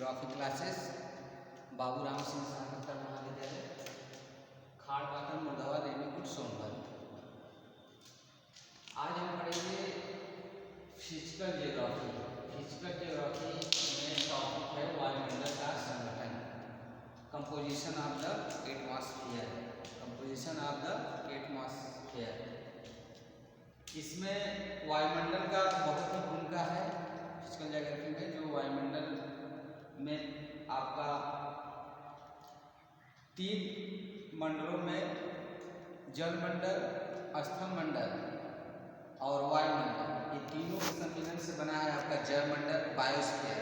Geography classes Baburam Singh साहब महाविद्यालय खाड़पाटन मुर्दाबाद रेणुकूट सोनभद्र। आज हम पढ़ेंगे फिजिकल ज्योग्राफी। फिजिकल ज्योग्राफी में टॉपिक है वायुमंडल का संगठन, composition of the atmosphere. Composition of the atmosphere, इसमें वायुमंडल का बहुत ही भूमिका है फिजिकल ज्योग्राफी में। जो वायुमंडल में आपका 3 मंडलों में जल मंडल, स्थल मंडल और वायुमंडल, ये तीनों के सम्मिलन से बना है आपका जल मंडल, बायोस्फीयर।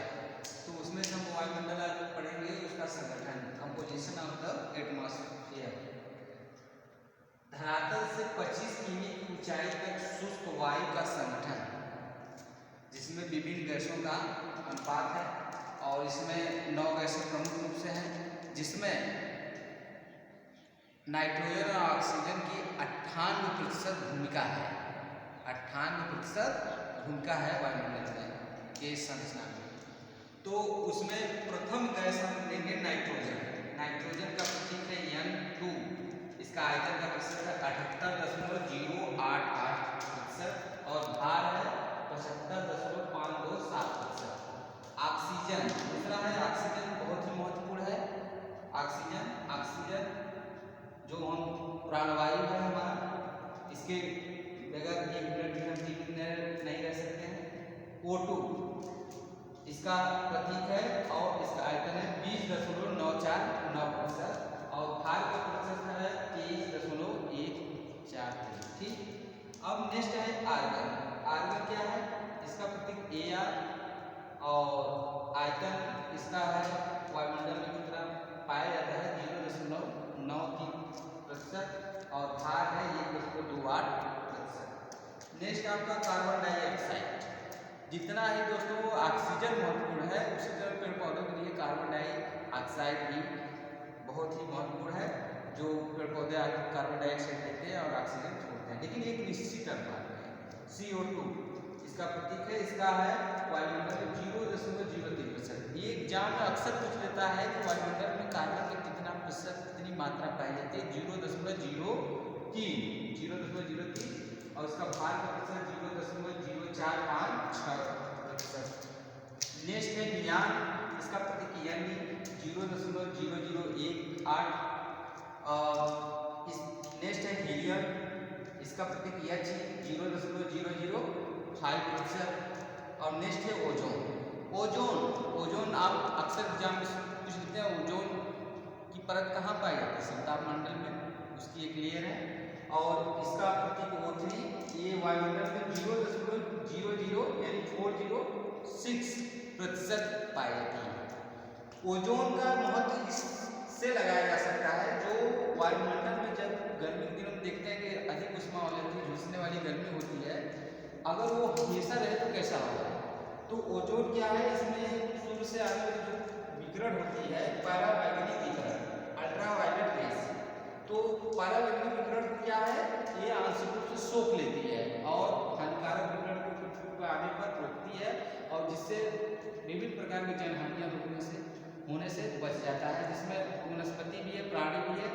तो उसमें से हम वायुमंडल आज पढ़ेंगे, उसका संगठन, कंपोजिशन ऑफ द एटमॉस्फेयर। धरातल से 25 किमी की ऊंचाई तक शुष्क वायु का संगठन, जिसमें विभिन्न गैसों का अनुपात है और इसमें 9 गैसें प्रमुख रूप से हैं, जिसमें नाइट्रोजन और ऑक्सीजन की 98% भूमिका है। 98% भूमिका है वायुमंडल में के संरचना में। तो उसमें प्रथम गैस हम लेंगे नाइट्रोजन। नाइट्रोजन का प्रतीक है N2। इसका आयतन का प्रतिशत है 78.088% और भार है 75.527%। ऑक्सीजन दूसरा है। ऑक्सीजन बहुत ही महत्वपूर्ण है। ऑक्सीजन जो हम प्राणवायु है हमारा, इसके बगैर 1 मिनट भी हम जीवित नहीं रह सकते हैं। O2 इसका प्रतीक है और इसका आयतन है 20.949% और भार का प्रतिशत है 23.143। ठीक। अब नेक्स्ट है आर्गन। आर्गन क्या है? इसका प्रतीक Ar और आयतन इसका है वायुमंडल में कितना पाया जाता है 0.93% और भार है 1.28%। नेक्स्ट आपका कार्बन डाइऑक्साइड। जितना ही दोस्तों ऑक्सीजन महत्वपूर्ण है, उसी तरह पेड़ पौधों के लिए कार्बन डाइऑक्साइड भी बहुत ही महत्वपूर्ण है। जो पेड़ पौधे कार्बन डाइऑक्साइड लेते हैं और ऑक्सीजन छोड़ते हैं, लेकिन एक निश्चित अनुपात में। CO2 इसका प्रतीक है, इसका है वायुमंडल में 0.03%। ये एग्जाम में अक्सर पूछ लेता है कि वायुमंडल में कार्बन का कितना प्रतिशत, कितनी मात्रा पाई जाती है। 0.03 और इसका भार का प्रतिशत 0.0456%। नेक्स्ट है नियान। इसका प्रतीक यानी 0.0018। नेक्स्ट है हीलियम। इसका प्रतीक H 0.005%। और नेक्स्ट है ओजोन। ओजोन आप अक्सर एग्जाम में पूछ लेते हैं, ओजोन की परत कहाँ पाई जाती है? समताप मंडल में, उसकी एक लेयर है और इसका प्रतीक O3। ये वायुमंडल में 0.00 पाई जाती है। ओजोन का महत्व इससे लगाया जा सकता है, जो वायुमंडल में जब गर्मी के दिनों में देखते हैं कि अधिक उष्मा हो जाती है, झुलसने वाली गर्मी होती है, अगर वो हमेशा रहे तो कैसा होगा? तो ओजोन क्या है, इसमें सूर्य से आने वाली जो विकिरण होती है, पैराबैंगनी विकिरण, अल्ट्रावायलेट रेस। तो पैराबैंगनी विकिरण क्या है, ये आंशिक रूप से सोख लेती है और हानिकारक विकिरण को पृथ्वी पर आने पर रोकती है और जिससे विभिन्न प्रकार की जनहानियां होने से बच जाता है, जिसमें वनस्पति भी है, प्राणी भी है,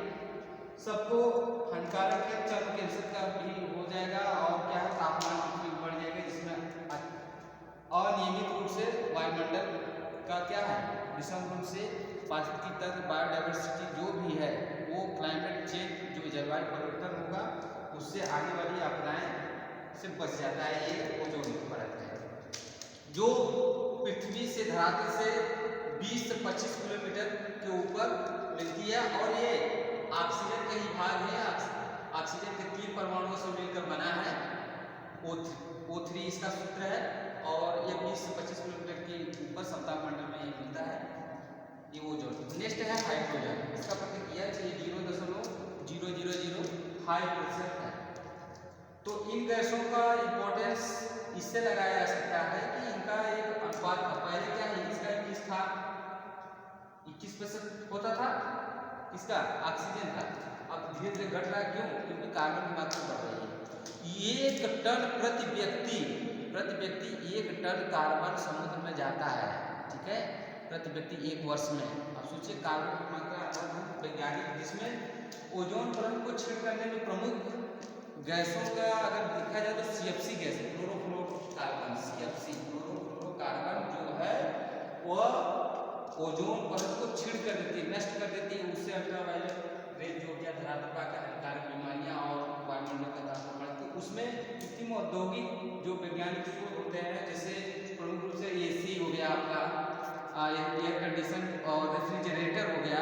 सबको हानिकारक है। चर्म कैंसर का भी हो जाएगा और क्या है, तापमान भी बढ़ जाएगा, जिसमें अनियमित रूप से वायुमंडल का क्या है, विषम रूप से पारिस्थितिक तंत्र, बायोडाइवर्सिटी जो भी है, वो क्लाइमेट चेंज, जो जलवायु परिवर्तन होगा, उससे आने वाली आपदाएं से बच जाता है। ये ओजोन की परत है जो पृथ्वी से, धरातल से 20 से 25 किलोमीटर के ऊपर मिलती है और ये ऑक्सीजन का ही भाग है। ऑक्सीजन के 3 परमाणुओं से मिलकर बना है। O3 इसका सूत्र है और ये 20 से 25 किलोमीटर के ऊपर समताप मंडल में ये मिलता है, ये ओजोन। नेक्स्ट है हाइड्रोजन। इसका प्रतीक H 0.0005% है। तो इन गैसों का इंपॉर्टेंस इससे लगाया जा सकता है कि इनका एक अनुपात था। पहले क्या है, इसका 21 था, 21% होता था इसका ऑक्सीजन का, अब धीरे धीरे घट रहा है। क्यों? क्योंकि कार्बन की मात्रा बढ़ रही है। 1 टन प्रति व्यक्ति 1 टन कार्बन समुद्र में जाता है। ठीक है, प्रति व्यक्ति 1 वर्ष में। अब सोचिए कार्बन की मात्रा आधारभूत वैज्ञानिक, जिसमें ओजोन परत को छीड़ करने में प्रमुख गैसों का अगर देखा जाए तो CFC gas, chlorofluorocarbon, CFC chlorofluorocarbon जो है वह ओजोन परत को छीड़ कर देती है, नष्ट कर देती है। उससे अल्ट्रावायलेट रेज जो क्या धरातल पर आकर हानिकारक बीमारियां और वायुमंडल का तापमान बढ़ती है। उसमें कृत्रिम औद्योगिक जो वैज्ञानिक शोध होते हैं, जैसे प्रमुख रूप से AC हो गया आपका, एयर कंडीशन और रेफ्रिजरेटर हो गया,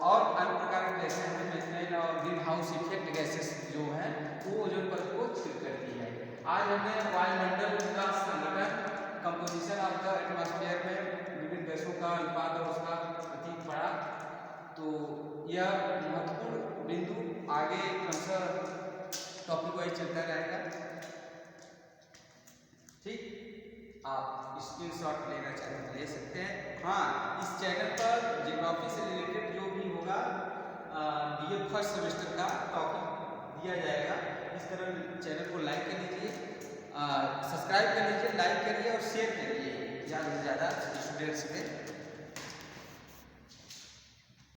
और अन्य प्रकार के गैसें हैं, मेथेन और ग्रीन हाउस इफेक्ट गैसेस जो हैं वो ओजोन परत को छीड़ करती है। आज हमने वायुमंडल का संगठन, कंपोजिशन ऑफ द एटमॉस्फेयर में विभिन्न गैसों का अनुपात और उसका प्रतीक पढ़ा। तो यह महत्वपूर्ण बिंदु आगे क्रमशः टॉपिक वाइज चलता रहेगा। ठीक, आप स्क्रीनशॉट लेना चाहें तो ले सकते हैं। हाँ, इस चैनल पर ज्योग्राफी से रिलेटेड जो भी होगा BA फर्स्ट सेमेस्टर का टॉपिक दिया जाएगा। इस तरह चैनल को लाइक कर लीजिए, सब्सक्राइब कर लीजिए, लाइक करिए और शेयर करिए ज़्यादा से ज़्यादा स्टूडेंट्स में।